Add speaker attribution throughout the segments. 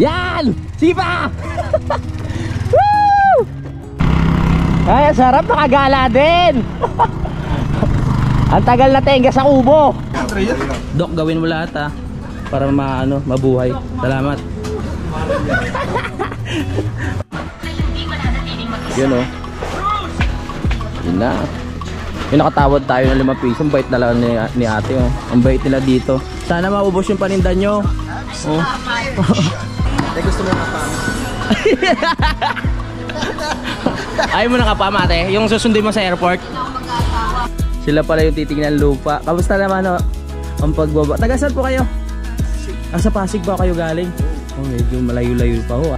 Speaker 1: Yan! Sipa! Woo! Ay, sarap, nakagala din. Ang tagal na tenga sa kubo. Dok, gawin mo lahat ha, para mabuhay. Salamat. Yun o. Yun na. Yung nakatawad tayo ng 5 piso. Ang bait na lang ni ate oh. Ang bait nila dito. Sana maubos yung paninda nyo. Oh.
Speaker 2: Gusto mo kapama?
Speaker 1: Ayaw mo na kapama ate. Yung susundin mo sa airport. Sila pala yung titignan lupa. Kamusta naman o? Ang pagbaba. Taga-saan po kayo? Sa Pasig ba kayo galing? Oh, medyo malayo-layo pa ho.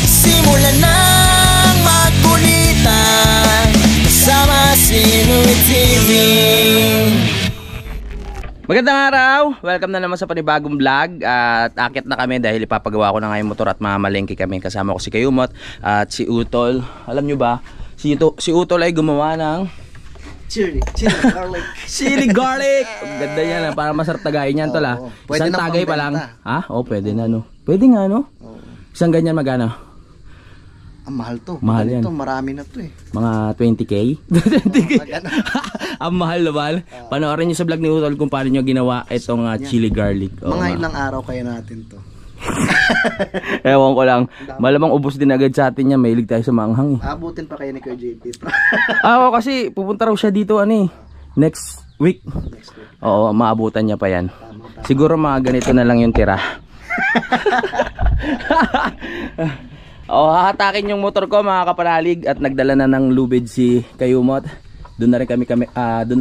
Speaker 3: Simulan ng magkulitan kasama si Louie TV.
Speaker 1: Magandang araw! Welcome na naman sa panibagong vlog. At akit na kami dahil ipapagawa ko na ngayon motor at mamalengke kami. Kasama ko si Kayumot at si Utol. Alam nyo ba, si Utol ay gumawa ng
Speaker 2: Chili garlic.
Speaker 1: Chili garlic! Ang ganda yan, para masarap tagayin yan tol ha. Isang tagay pa lang. Ha? Oo, pwede na no. Pwede nga no. Isang ganyan magano?
Speaker 2: Ang mahal to.
Speaker 1: Mahal yan.
Speaker 2: Marami na to eh.
Speaker 1: Mga 20k? 20k? Ang mahal naman. Panoorin nyo sa vlog ni Utol kung paano nyo ginawa itong chili garlic.
Speaker 2: Mga ilang araw kaya natin to.
Speaker 1: Ewan ko lang. Malamang ubos din agad sa atin yan. Mahilig tayo sa maanghang eh.
Speaker 2: Abutin pa kayo ni Kuya JP.
Speaker 1: Oo, kasi pupunta raw siya dito next week. Oo, maabutan niya pa yan. Siguro mga ganito na lang yung tira. Oo, hahatakin yung motor ko mga kapanalig. At nagdala na ng lubid si Kayumot. Doon na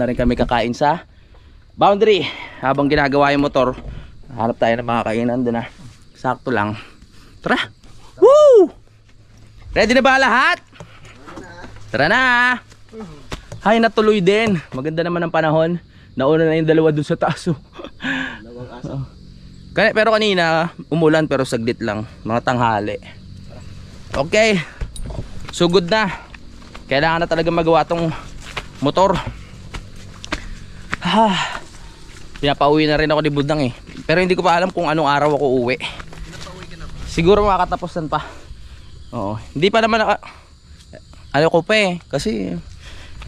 Speaker 1: rin kami kakain sa Boundary. Habang ginagawa yung motor, hanap tayo ng mga kainan doon na. Sakto lang. Tara! Woo! Ready na ba lahat? Tara na! Hay, natuloy din. Maganda naman ang panahon. Nauna na yung dalawa dun sa taas. Pero kanina umulan pero saglit lang. Mga tanghali. Okay. Sugod na. Kailangan na talaga magawa tong motor. Pinapauwi na rin ako ni Budang eh. Pero hindi ko pa alam kung anong araw ako uwi. Siguro makakatapusan pa. Oo. Hindi pa naman ano ko pa eh. Kasi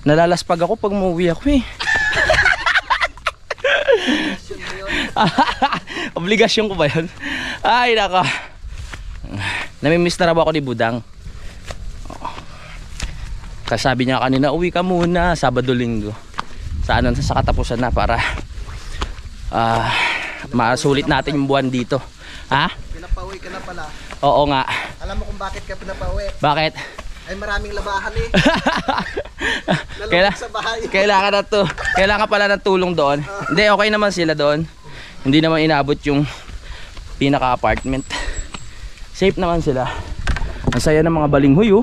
Speaker 1: nalalaspag ako pag umuwi ako eh. Obligasyon ko ba yun? Ay naka. Namimiss na raw ako ni Budang. Kasabi niya kanina, uwi ka muna Sabado-Linggo. Sa katapusan na para masulit natin yung buwan dito. Ha?
Speaker 2: Pinapauwi ka na pala.
Speaker 1: Oo nga.
Speaker 2: Alam mo kung bakit ka pinapauwi?
Speaker 1: Bakit?
Speaker 2: Ay maraming labahan eh. Sa bahay.
Speaker 1: Kailangan pala ng tulong doon. Hindi, okay naman sila doon. Hindi naman inaabot yung pinaka-apartment. Safe naman sila. Ang saya ng mga balinghoy oh.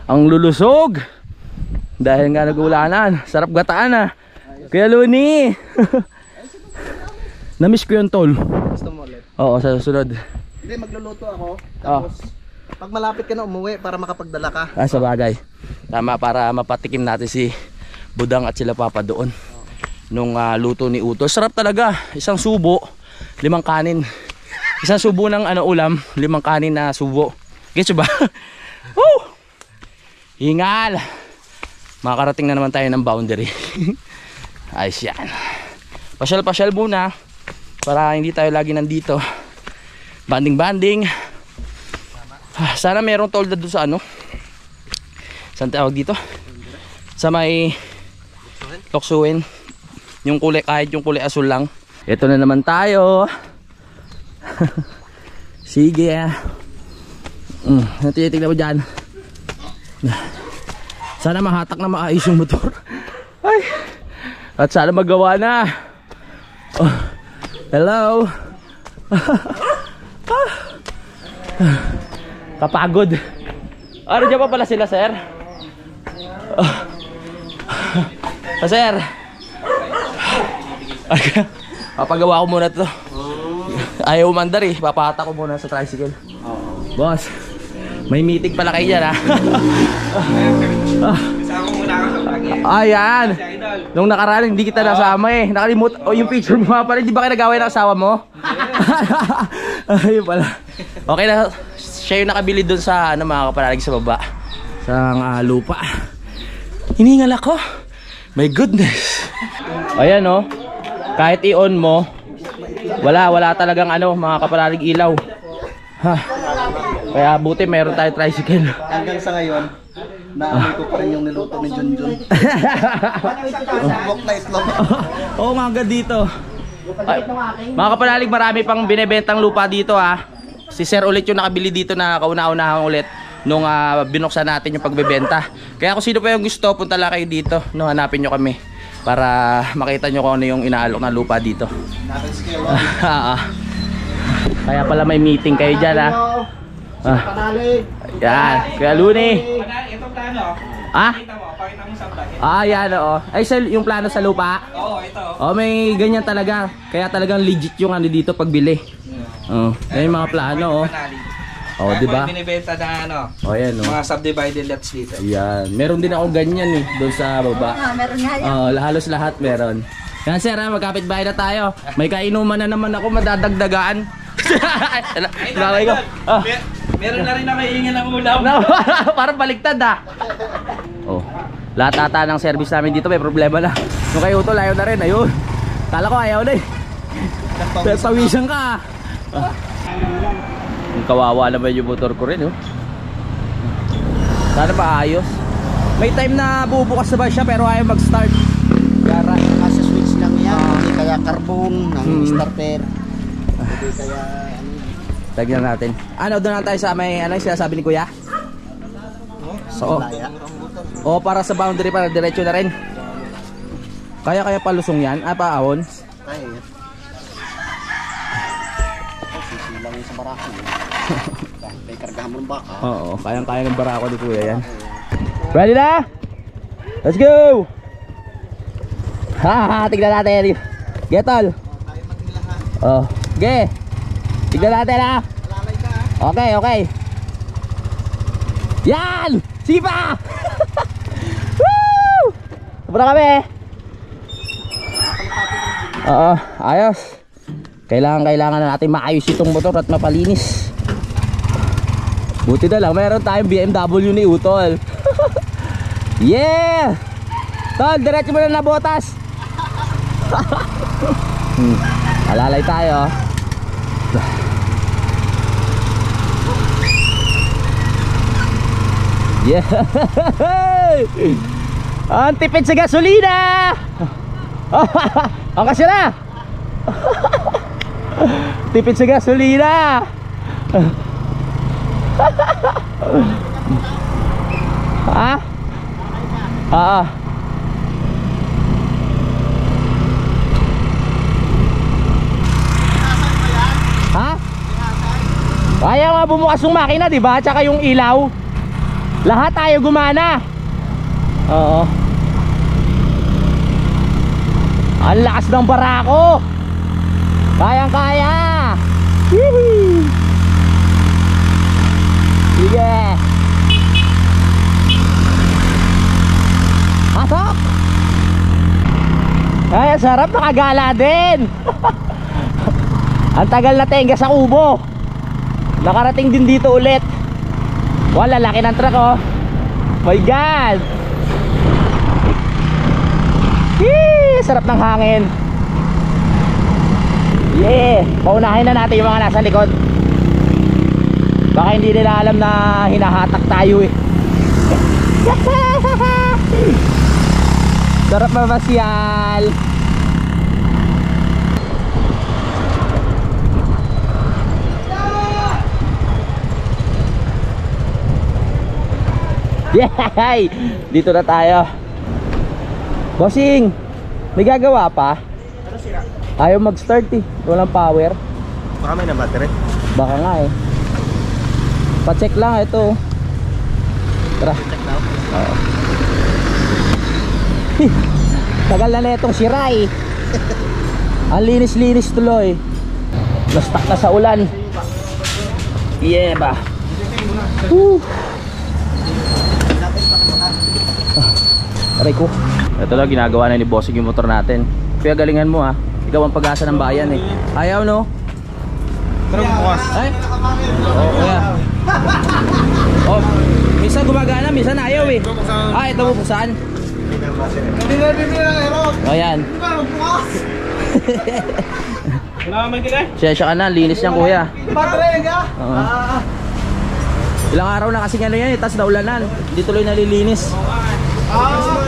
Speaker 1: Ang lulusog. Dahil nga nag-ulanan. Sarap gataan ah. Kuya Luni. Namiss ko yung tol.
Speaker 2: Gusto mo ulit?
Speaker 1: Oo, sa susunod.
Speaker 2: Hindi, magluluto ako. Tapos pag malapit ka na umuwi para makapagdala ka.
Speaker 1: Sa bagay. Tama, para mapatikim natin si Budang at sila Papa doon. Nung luto ni Utol. Sarap talaga. Isang subo, 5 kanin. Isang subo ng ulam, 5 kanin na subo. Gets ba? Woo! Hingal. Makakarating na naman tayo ng Boundary. Ayos yan. Pasyal-pasyal muna para hindi tayo lagi nandito. Banding-banding. Sana merong tolda doon sa saan tawag dito? Sa may Tuksuin. Yung kulay, kahit yung kulay asul lang. Ito na naman tayo. Sige. Natitignan mo dyan. Sana mahatak na maayos yung motor. Ay. At sana magawa na. Oh. Hello. Kapagod. Ano dyan pa pala sila sir? Sir. Papagawa ko muna to. Ayaw umandar eh. Papahata ko muna sa tricycle. Boss, may meeting pala kayo dyan ha. Ayan. Nung nakaraan hindi kita nasama eh. Nakalimut. O yung picture mo pala. Hindi ba kayo nagawin ng asawa mo? Ayun pala. Okay na, siya yung nakabili doon sa ano, mga kapalalig sa baba. Sa lupa. Hiningal ako. My goodness. Ayan oh. Kahit i-on mo, wala talagang ano, mga kapalalig ilaw. Ha. Kaya buti meron tayo tricycle.
Speaker 2: Hanggang sa ngayon, naamoy ko pa rin yung niluto ni Junjun. Subok na itlog.
Speaker 1: Oo nga, hanggang dito. Ay, mga kapalalig, marami pang binebentang lupa dito ha. Si Sir ulit yung nakabili dito na kauna-unahan ulit nung binuksan natin yung pagbebenta. Kaya kung sino pa yung gusto, punta lang kayo dito. No, hanapin nyo kami para makita nyo kung ano yung inaalok na lupa dito. Kaya pala may meeting kayo dyan ha. Yan, kaya Luni.
Speaker 4: Itong plano, pakita mo sa vlog.
Speaker 1: Yan oo. Ay, yung plano sa lupa?
Speaker 4: Oo, ito.
Speaker 1: May ganyan talaga. Kaya talagang legit yung ano dito pagbili. Yan yung mga plano di ba?
Speaker 4: Binibenta na
Speaker 1: Ayan
Speaker 4: mga subdivided lots dito.
Speaker 1: Yan. Meron din ako ganyan doon sa baba.
Speaker 5: Meron nga yan.
Speaker 1: Halos lahat meron. Yan sir, magkapit bahay na tayo. May kainuman na naman ako, madadagdagaan. Lalay ko.
Speaker 4: Meron na rin na may ingin ng ulam.
Speaker 1: Parang baliktad lahat ata ng service namin dito may problema na. Yung kay Utol ayaw na rin. Ayun. Kala ko ayaw na Sawisan ka. Yung kawawa naman yung motor ko rin Sana pa ayos. May time na bubukas na ba siya pero ayaw mag-start.
Speaker 2: Gara, nasa switch lang yan. Hindi kaya carbon ng starter. Hindi kaya
Speaker 1: Tagyan natin. Doon na tayo sa may yung sinasabi ni Kuya? Para sa boundary para diretso na rin. Kaya palusong yan? Paahon?
Speaker 2: Kaya. Sisilang yung sa barako. May kargahan mo ng baka.
Speaker 1: Oo, kayang-kaya ng barako ni Kuya yan. Ready na? Let's go! Tignan natin. Getol. Ge. Tignan natin Okay. Yan! Sipa! Woo! Sobra kami. Ayos. Kailangan na natin maayos itong motor at mapalinis. Buti na lang meron tayong BMW ni Utol. Yeah! Tol, diretso mo na botas. Alalay tayo. Yeah. Ang tipid sa gasolina. Ang kasya na. Tipid sa gasolina. Kaya nga bumukas yung makina, di ba? Tsaka yung ilaw. Lahat tayo gumana. Ang lakas ng barako. Kayang-kaya. Sige. Pasok. Ay, sarap, nakagala din. Ang tagal na tenga sa kubo. Nakarating din dito ulit. Wala, laki ng truck My God. Sarap ng hangin. Yeah. Paunahin na natin yung mga nasa likod. Baka hindi nila alam na hinahatak tayo Sarap mamasyal. Yay! Dito na tayo. Bossing, may gagawa pa?
Speaker 2: Ano sira?
Speaker 1: Ayaw mag-start walang power.
Speaker 2: Baka may na battery.
Speaker 1: Baka nga Pa-check lang ito. Tara.
Speaker 2: Check daw.
Speaker 1: Tagal na itong sira Ang linis-linis tuloy. Nastak na sa ulan. Yeah ba? Aray ko. Ito lang ginagawa na ni Bossing yung motor natin. Kaya galingan mo Ikaw ang pag-asa ng bayan Ayaw no?
Speaker 4: boss.
Speaker 1: Ay? Oo, kuya. Oh, minsan gumagana, minsan ayaw eh. Ah, ito bubuksan. O yan.
Speaker 4: Wala ka magkilay?
Speaker 1: Siyensya ka na, linis niyan kuya. Oo. Ilang araw na kasi ano yan eh, tas naulanan. Hindi tuloy nalilinis.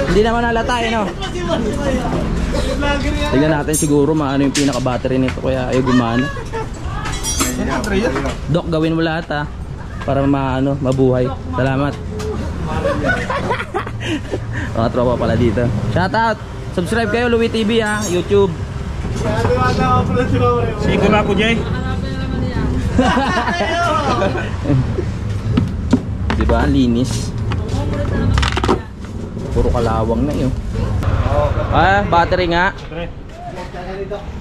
Speaker 1: Hindi naman halata eh, no? Tingnan natin siguro maano yung pinaka-battery nito kaya ayaw gumana. Dok, gawin mo lahat ha. Para mabuhay. Salamat. Mga tropa pala dito. Shoutout! Subscribe kayo, Louie TV ha, YouTube.
Speaker 4: Sigo na ako, Jay.
Speaker 1: Diba? Ang linis. Puro kalawang na yun. Ah, battery nga.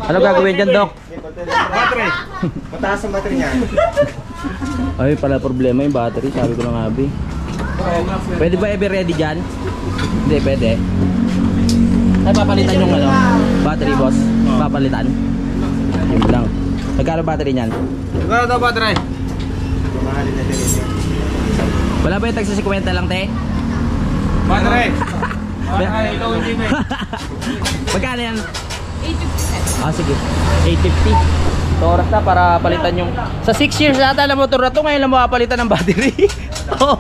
Speaker 1: Ano gagawin dyan, Dok?
Speaker 4: Battery.
Speaker 2: Mataas ang battery niya.
Speaker 1: Ay, pala problema yung battery. Sabi ko na nga, Abi. Pwede ba ever ready dyan? Hindi, pwede. Ay, papalitan yung battery, boss. Papalitan. Yun lang. Magkano battery niyan?
Speaker 4: Magkano daw battery?
Speaker 1: Wala ba yung tagsa 50 lang, te?
Speaker 4: Battery. Battery, ikaw hindi mo.
Speaker 1: Magkano yan? 850. Ah, sige. 850. So, oras na para palitan yung... Sa 6 years nata na motor na to, ngayon lang makapalitan ng battery. Oh,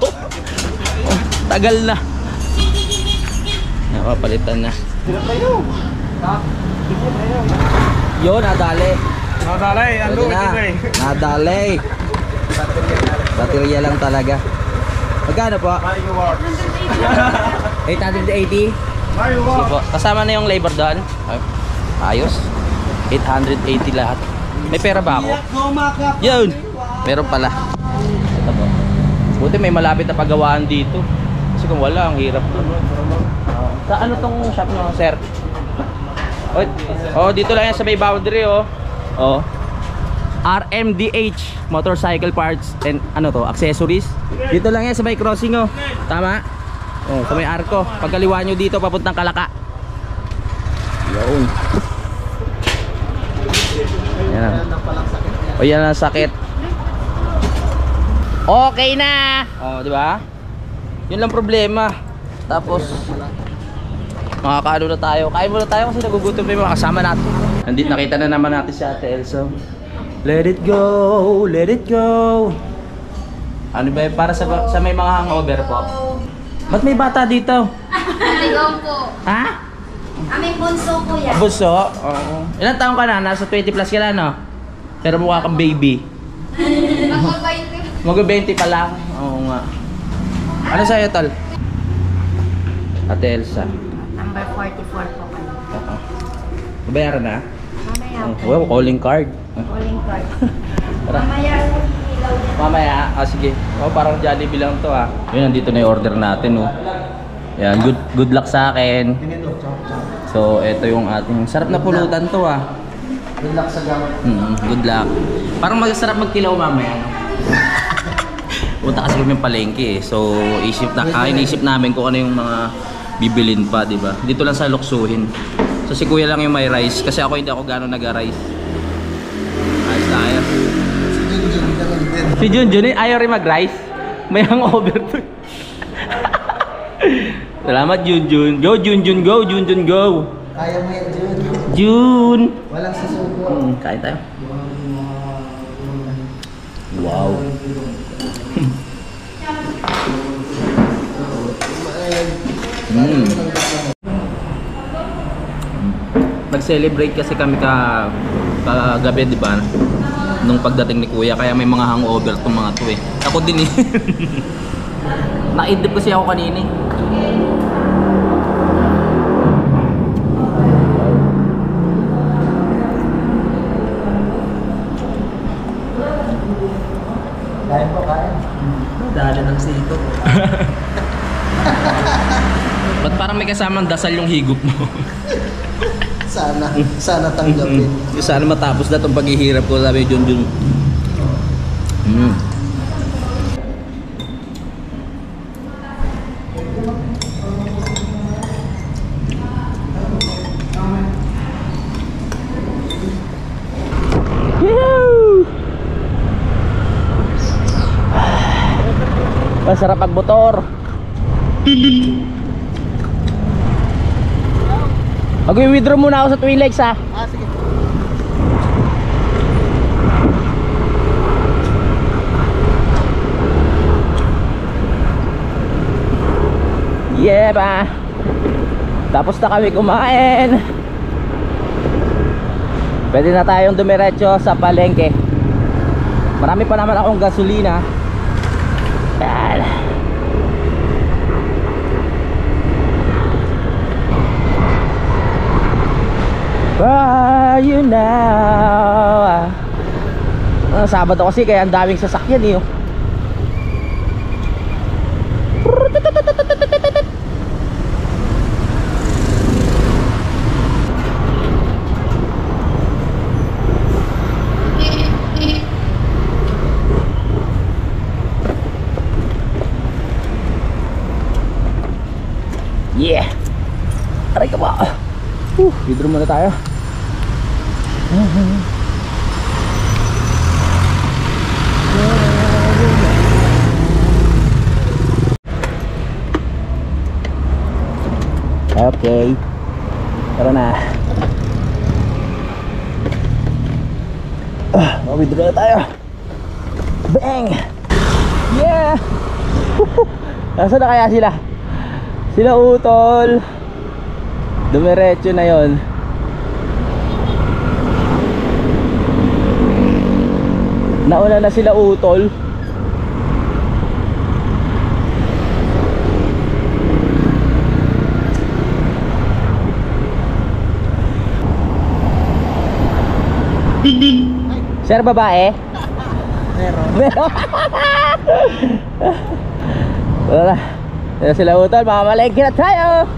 Speaker 1: tagal na. Nakapalitan na. Yo, nadali.
Speaker 4: Nadalay, ando
Speaker 1: Pwede na.
Speaker 4: Jay.
Speaker 1: Nadali. Baterya lang talaga. Magkano po? 880. Sige po. Kasama na yung labor doon. Ayos. 880 lahat. May pera ba ako? Yun. Meron pala. Ito po. Buti may malapit na paggawaan dito. Kasi kung wala, ang hirap to. Sa ano tong shop nyo, sir? Oh, dito lang yan sa may boundary, oh. Oh. RMDH Motorcycle Parts and ano to, accessories. Dito lang yan sa may crossing, oh. Tama? Oh, sa may arko. Pagkaliwa nyo dito papuntang Kalaka. Yun. Yan. O yan ang sakit. Okay na. Oh, di ba? Yun lang problema. Tapos makakaano na tayo. Kain muna tayo kasi nagugutom na yung mga kasama natin. Nandito nakita na naman natin si Ate Elsa. Let it go, let it go. Ano ba yun? Para sa may mga hangover po. Ba't may bata dito?
Speaker 5: Ikaw po.
Speaker 1: Ha?
Speaker 5: Aming bunso po yan.
Speaker 1: Buso? Oo. Ilang taong ka na? Nasa 20 plus ka na, no? Pero mukha kang baby.
Speaker 5: Magpapait ko.
Speaker 1: Mag-20 pa lang. Oo nga. Ano sa'yo, tol? Ate Elsa.
Speaker 5: Number 44 po kayo.
Speaker 1: Oo. Bayaran na?
Speaker 5: Mamaya po.
Speaker 1: Wow, calling card.
Speaker 5: Calling card.
Speaker 1: Tara.
Speaker 5: Mamaya po ilaw dyan.
Speaker 1: Mamaya, sige. Oh, parang Jollibee lang to, ah. Yun, nandito na yung order natin, oh. Yan, good luck sa akin. So, ito yung ating sarap na pulutan to, ah.
Speaker 2: Good luck sa gamot.
Speaker 1: Good luck. Parang masarap magkilaw mamaya, no? Punta kasi kami palengke, eh. So, inisip namin kung ano yung mga bibilin pa, di ba? Dito lang sa Luksuhin. So, si Kuya lang yung may rice kasi ako hindi ako gano'n nag-rice. Ayos na ayos. Si Junjun, ayaw rin mag-rice. May hangover to. Salamat, Junjun. Go, Junjun, go, Junjun, go.
Speaker 2: Kaya mo yan, Jun.
Speaker 1: Jun.
Speaker 2: Walang susuko.
Speaker 1: Kain tayo. Wow. Nag-celebrate kasi kami kagabi, di ba? Nung pagdating ni Kuya, kaya may mga hangover tong mga to, eh. Ako din, eh. Naidip kasi ako kanina, eh.
Speaker 2: Kain po, kain. Dali ng sito.
Speaker 1: Ba't parang may kasamang dasal yung higop mo?
Speaker 2: Sana tanggapin.
Speaker 1: Sana matapos na itong paghihirap ko, sabi Jun Jun. Masarap magmotor. Mag-withdraw muna ako sa Twillex ha.
Speaker 2: Sige.
Speaker 1: Yeah ba. Tapos na kami kumain. Pwede na tayong dumiretso sa palengke. Marami pa naman akong gasolina. Yan. You now. Sabado kasi kaya ang daming sasakyan eh. Yeah. Aray ka ba? Withdraw muna tayo. Okay. Tara na. Withdraw na tayo. Bang! Yeah! Nasaan na kaya sila? Sila utol. Dumiretso na yon. Nauna na sila utol. Sir, babae? Meron. Wala. Yan sila utol, mamamalengke na tayo.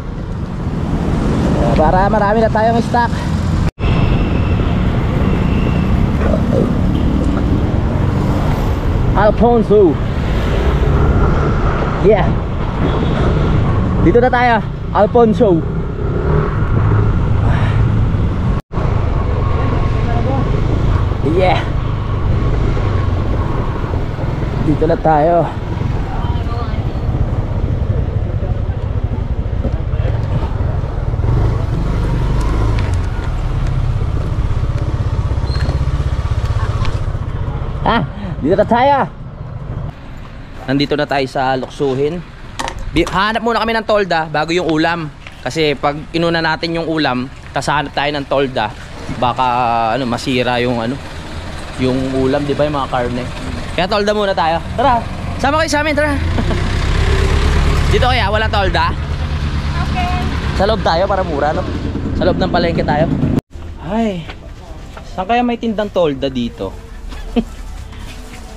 Speaker 1: Para marami na tayong stock. Alfonso. Yeah. Dito na tayo, Alfonso. Yeah. Dito na tayo. Dito na tayo. Nandito na tayo sa Luksuhin. Hanap muna kami ng tolda bago yung ulam. Kasi pag inuna natin yung ulam, kasahanap tayo ng tolda, baka masira yung yung ulam, di ba, yung mga karne. Kaya tolda muna tayo. Tara, sama kayo sa amin, tara. Dito kaya walang tolda? Okay. Sa loob tayo para mura, no? Sa loob ng palengke tayo. Ay, saan kaya may tindang tolda dito?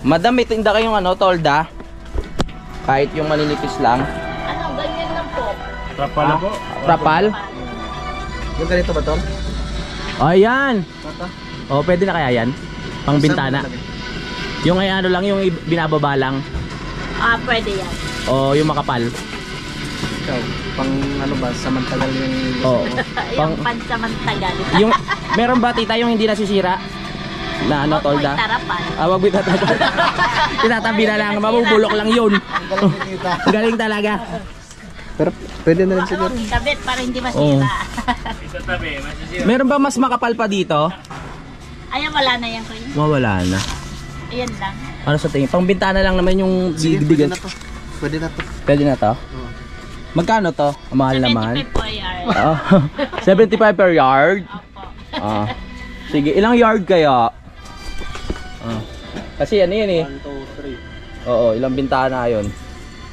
Speaker 1: Madam, may tinda kayong tolda? Kahit yung maninipis lang.
Speaker 5: Ganyan lang po.
Speaker 4: Trapal po.
Speaker 1: Trapal?
Speaker 2: Yung ganito ba to?
Speaker 1: Ayan.
Speaker 2: Ito?
Speaker 1: O, pwede na kaya yan? Pang bintana. Yung lang, yung binababa lang.
Speaker 5: Pwede yan.
Speaker 1: O, yung makapal.
Speaker 2: Ikaw, pang ba? Samantagal yung...
Speaker 1: Oo.
Speaker 5: Yung pansamantagal.
Speaker 1: Yung, meron ba tita yung hindi nasisira? Na tolda? Wag mo itatapan. Itatabi na lang, mabubulok lang yun. Galing talaga.
Speaker 2: Pero pwede na rin siguro.
Speaker 5: Kabit para hindi masira.
Speaker 1: Meron ba mas makapal pa dito?
Speaker 5: Ayan, wala na yan, kuya.
Speaker 1: Mawala na.
Speaker 5: Ayan lang.
Speaker 1: Ano sa tingin? Pang bintana lang naman yung
Speaker 2: Pwede na to. Pwede na to.
Speaker 1: Pwede na to? Magkano to? Mahal naman.
Speaker 5: 75 per yard.
Speaker 1: 75 per yard? Sige, ilang yard kaya? Kasi yun eh.
Speaker 2: 1, 2, 3.
Speaker 1: Oo, ilang bintana yun?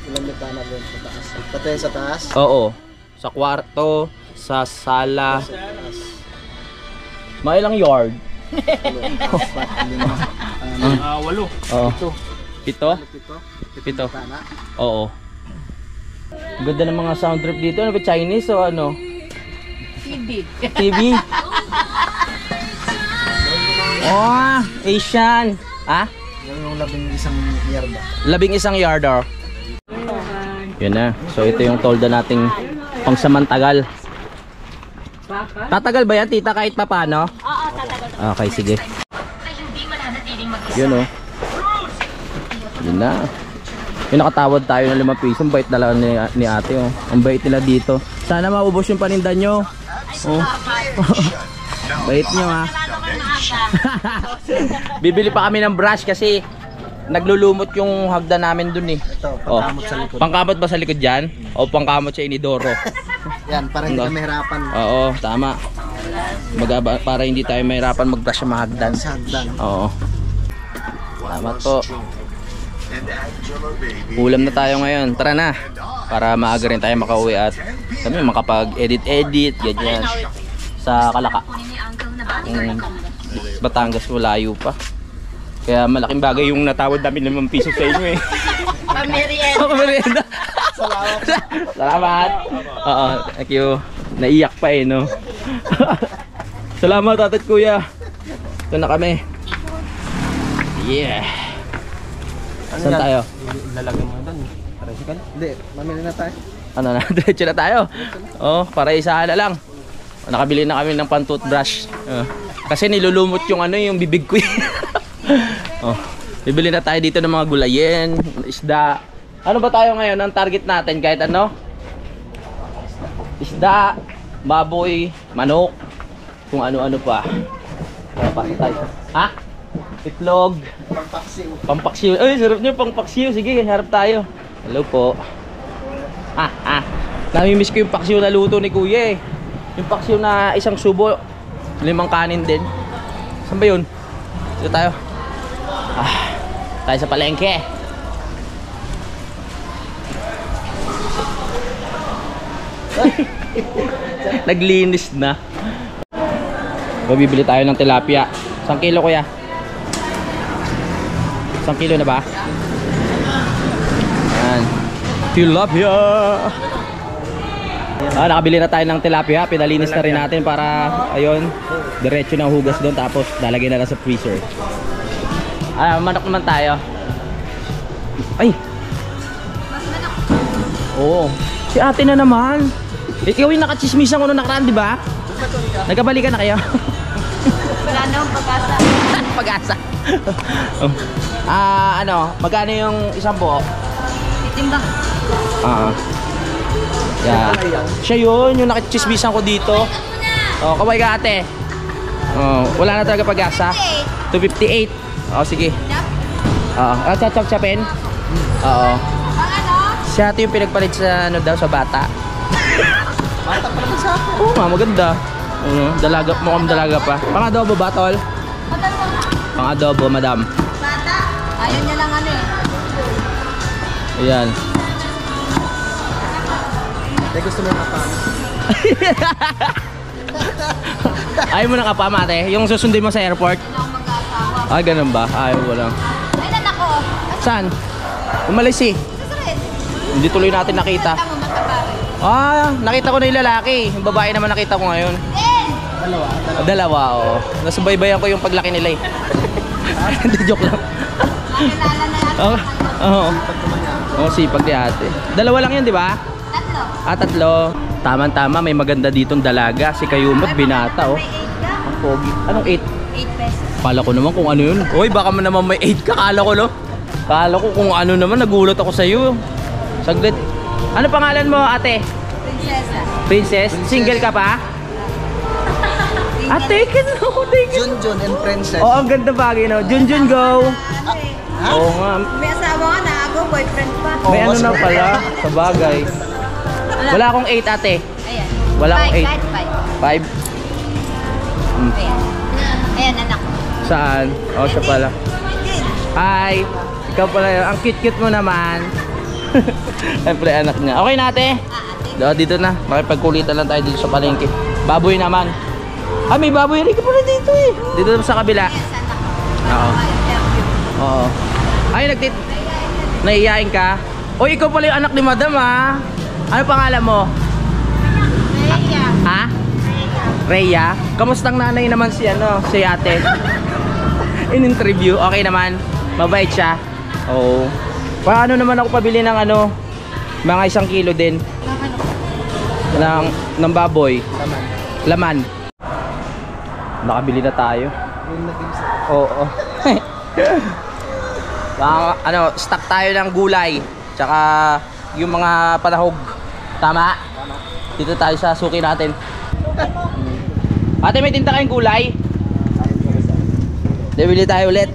Speaker 2: Ilang bintana doon sa taas? Pati sa taas?
Speaker 1: Oo. Sa kwarto, sa sala. Mga ilang yard?
Speaker 4: 8.
Speaker 1: Oo. Pito? Pito. Oo. Ganda ng mga sound trip dito. Ano ba, Chinese o ano?
Speaker 5: TV.
Speaker 1: TV? Oh, Asian.
Speaker 2: Yung 11 yarda.
Speaker 1: 11 yarder. Yun na. So ito yung tolda nating pangsamantagal. Tatagal ba yan, tita, kahit pa paano?
Speaker 5: Oo, tatagal.
Speaker 1: Okay, sige. Yun oh. Yun na. Yung nakatawad tayo ng 5 piso. Ang bait talaga ni ate. Oh. Ang bait nila dito. Sana maubos yung paninda nyo. Oh. Bait nyo ha. Bibili pa kami ng brush kasi naglulumot yung hagdan namin dun eh.
Speaker 2: Ito, pangkamot sa likod.
Speaker 1: Pangkamot ba sa likod dyan? O pangkamot sa inidoro?
Speaker 2: Yan, para hindi ka mahirapan
Speaker 1: Oo, tama. Para hindi tayo mahirapan mag-brush sa mga hagdan.
Speaker 2: sa hagdan.
Speaker 1: Oo. Salamat po. Ulam na tayo ngayon. Tara na. Para maaga rin tayo makauwi at kami makapag-edit-edit, ganyan. Sa Kalaka. Batangas, malayo pa. Kaya malaking bagay yung natawad namin 5 piso sa inyo eh.
Speaker 5: Pamerienda.
Speaker 1: Salamat. Oo, thank you. Naiyak pa eh, no? Salamat, tatat kuya. Ito na kami. Yeah. Saan tayo?
Speaker 4: Lalagyan mo doon.
Speaker 2: Hindi, mamili na tayo.
Speaker 1: Ano na? Diretso na tayo. Oh, para isahala lang. Nakabili na kami ng pan-toothbrush. Kasi nilulumot yung yung bibig ko. Oh, bibili na tayo dito ng mga gulayen, isda. Ano ba tayo ngayon? Ang target natin kahit ano? Isda, baboy, manok, kung ano-ano pa. Pasok tayo. Ha? Itlog. Pampaksiw. Ay, sarap nyo pampaksiw. Sige, harap tayo. Hello po. Namimiss ko yung paksiw na luto ni kuya eh. Yung paksiw na isang subo, 5 kanin din. Saan ba yun? Dito tayo. Tayo sa palengke. Naglinis na. Bibili tayo ng tilapia. 1 kilo kuya? 1 kilo na ba? Yan. Tilapia. Nakabili na tayo ng tilapia. Pinalinis na rin natin para ayun, diretso ng hugas doon tapos lalagyan na lang sa freezer. Manok naman tayo. Ay. Oo. Si ate na naman. Ikaw yung nakachismisan ko nung nakaraan, di ba? Nagkabalikan na kayo?
Speaker 5: Wala na akong pag-asa.
Speaker 1: Pag-asa. Magkano yung isang buo?
Speaker 5: Titimbang.
Speaker 1: Yeah. Siya yun, yung nakachismisan ko dito. Oh, kaway ka ate. Oh, wala na talaga pag-asa. 258. Oh, sige. Chap-chapin? Oo. Siya ito yung pinagpalit sa sa bata.
Speaker 2: Bata pa naman sa akin.
Speaker 1: Oo nga, maganda. Dalaga, mukhang dalaga pa. Pang-adobo ba, tol? Pang-adobo, madam.
Speaker 5: Bata. Ayaw niya lang
Speaker 1: Ayan.
Speaker 2: Gusto mo kapama?
Speaker 1: Ayaw mo ng kapama, ate? Yung susundin mo sa airport? Ay, ganun ba? Ayaw ko lang.
Speaker 5: Ay, nanak ko.
Speaker 1: Saan? Umalis eh.
Speaker 5: Susunod.
Speaker 1: Hindi tuloy natin nakita. Nakita ko na yung lalaki. Yung babae naman nakita ko ngayon. Dalawa, oo. Nasubaybayan ko yung paglaki nila eh. Hindi, joke lang.
Speaker 5: Makilala na yan.
Speaker 1: Oo, sipag ni ate. Dalawa lang yun, di ba?
Speaker 5: Tatlo.
Speaker 1: 3. Tama-tama, may maganda ditong dalaga. Si Kayumot, binata, oh.
Speaker 5: May 8 ka?
Speaker 1: Ang pogi. Anong 8?
Speaker 5: 8 pesos.
Speaker 1: Kala ko naman kung ano yun. Uy, baka man naman may 8 ka. Kala ko, no? Kala ko kung ano naman. Nagulat ako sa'yo. Saglit. Ano pangalan mo, ate?
Speaker 5: Prinsesa.
Speaker 1: Princess? Single ka pa? Ate,
Speaker 2: Junjun and Princess.
Speaker 1: Oh, ang ganda bagay, no? Junjun, go! Oo nga.
Speaker 5: May asawa ka na. Ako, boyfriend pa.
Speaker 1: May ano na pala, sa bagay. Wala akong 8, ate.
Speaker 5: Ayan.
Speaker 1: Wala akong 8.
Speaker 5: 5.
Speaker 1: 5?
Speaker 5: Ayan. Ayan, anak.
Speaker 1: Saan? Oh, siya pala. Hi! Ikaw pala yun. Ang cute-cute mo naman. Siyempre, anak niya. Okay na, ate? Dito na. Makipagkulitan lang tayo dito sa palengke. Baboy naman. May baboy rin ka pala dito eh. Dito sa kabila. Oo. Oo. Ay, naiiyain ka? O, ikaw pala yung anak ni madam, ha? Ano pangalan mo?
Speaker 5: Rhea.
Speaker 1: Ha? Rhea? Kamustang nanay naman si ate? In-interview, okay naman? Mabait siya? Oo. Paano naman ako pabili ng mga 1 kilo din? Ng baboy? Laman. Nakabili na tayo. Oo. Stock tayo ng gulay. Tsaka yung mga panahog. Tama? Dito tayo sa suki natin. Ate, may tinta kayong gulay? Bili tayo ulit.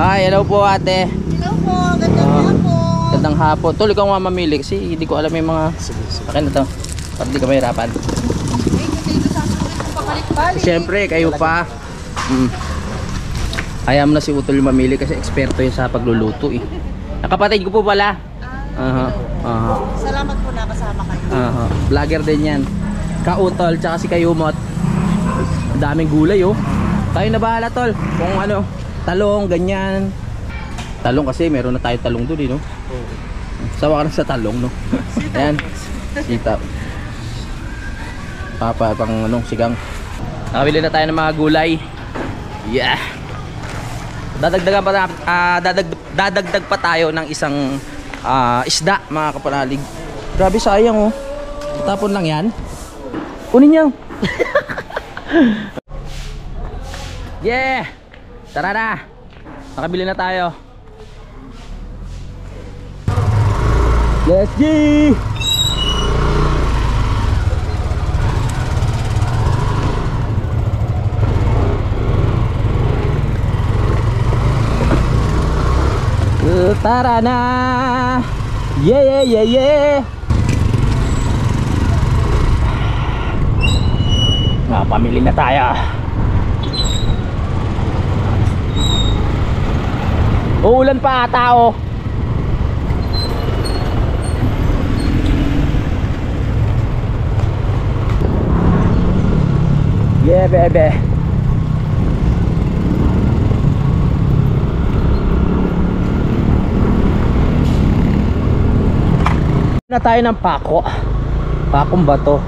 Speaker 1: Ay, hello po ate.
Speaker 5: Hello po, gandang hapon.
Speaker 1: Gandang hapon. Tol, ikaw nga mamili kasi hindi ko alam yung mga... Akin na to. Para di ka mahirapan. Siyempre, kayo pa. Kaya mo na si Utol mamili kasi eksperto yun sa pagluluto eh. Nakapatid ko po pala.
Speaker 5: Salamat po na kasama kayo.
Speaker 1: Vlogger din yan. Ka-Utol, tsaka si Kayumot. Ang daming gulay oh. Tayo na bahala tol. Kung ano, talong, ganyan. Talong kasi meron na tayo talong doon eh no? Sawa ka na sa talong no? Ayan. Sitaw. Papa, pang anong sigang. Nakabili na tayo ng mga gulay. Yeah. Dadagdagan pa dadagdag pa tayo ng isang isda mga kapanalig. Grabe sayang oh. Tapon lang yan. Kunin niyo. Yeah. Tara na. Nakabili na tayo. Let's go. Tara na. Yeah, yeah, yeah, yeah. Pamili na tayo. Uulan pa ata oh. Yeah, bebe. Na tayo ng pako. Pakong bato.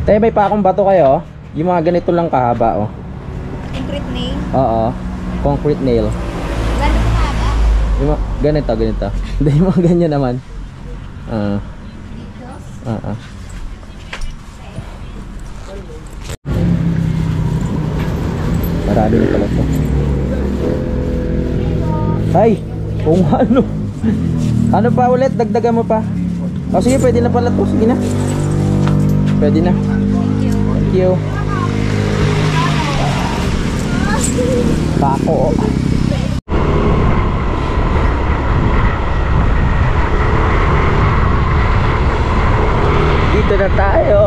Speaker 1: Tayo may pakong bato kayo. Yung mga ganito lang kahaba oh.
Speaker 5: Concrete nail.
Speaker 1: Oo. Concrete nail.
Speaker 5: Gano'n pa haba?
Speaker 1: Yung ganito. Hindi yung mga ganyan naman. Marami na pala ito. Ay! Kung ano. Ano pa ulit? Dagdagan mo pa. O sige, pwede na pala ito. Sige na. Pwede na. Thank you. Pako. Dito na tayo.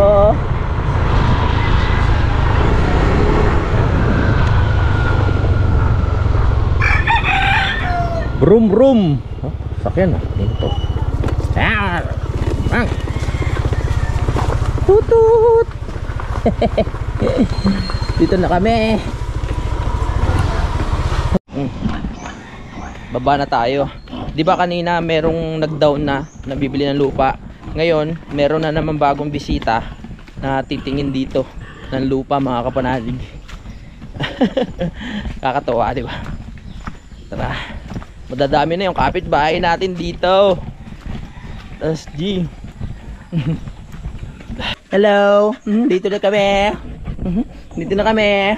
Speaker 1: Brum brum. Oh, sakyan ah. Dito. Tutut. Dito na kami. Baba na tayo. Di ba kanina merong nag-down na nabibili ng lupa. Ngayon, meron na naman bagong bisita na titingin dito ng lupa mga kapanalig. Kakatawa, di ba? Tara. Madadami na yung kapitbahay natin dito. Tas G. Hello. Dito na kami. Dito na kami.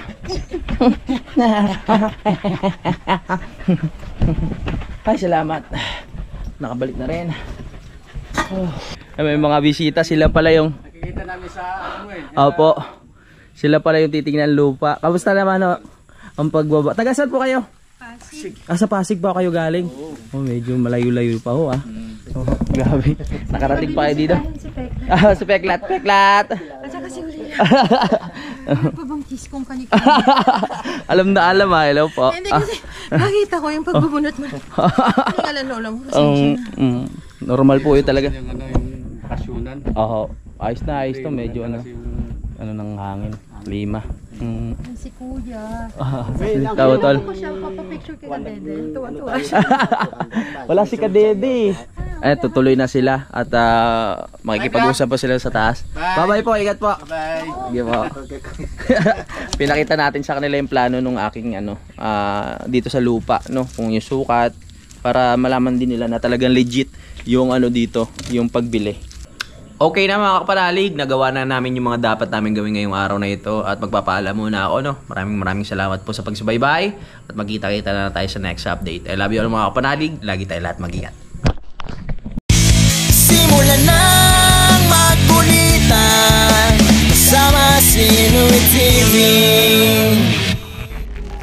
Speaker 1: Ay, salamat. Nakabalik na rin. May mga bisita, sila pala yung nakikita namin sa ano eh. Opo. Sila pala yung titingnan lupa. Kamusta naman ang pagbaba? Taga saan po kayo? Pasig. Sa Pasig pa kayo galing? Oh, medyo malayo-layo pa ho ah. Oh, grabe. Nakarating pa kayo dito? Si Peklat. Peklat.
Speaker 5: At saka si Uli. Ano pa bang kiss kong kanikita?
Speaker 1: Alam na alam ah. Hello po.
Speaker 5: Hindi kasi nakita ko yung pagbubunot mo. Hindi ka lang lola mo.
Speaker 1: Normal po yun talaga.
Speaker 4: Yung ano yung bakasyonan.
Speaker 1: Oo. Ayos na ayos to. Medyo ano ng hangin. Lima.
Speaker 5: Si Kuya.
Speaker 1: Tao tol.
Speaker 5: Ako siya, papapicture kay Kadede. Tuwa-tuwa siya.
Speaker 1: Wala si Kadede. Ay, tutuloy na sila at makikipag-usap pa sila sa taas. Bye-bye po, ingat po.
Speaker 2: Bye.
Speaker 1: Sige po. Pinakita natin sa kanila yung plano nung aking dito sa lupa, no, kung yung sukat, para malaman din nila na talagang legit yung ano dito, yung pagbili. Okay na mga kapanalig, nagawa na namin yung mga dapat namin gawin ngayong araw na ito at magpapaalam muna ako, no? Maraming salamat po sa pagsubaybay at magkita-kita na tayo sa next update. I love you all mga kapanalig, lagi tayo lahat mag-ingat.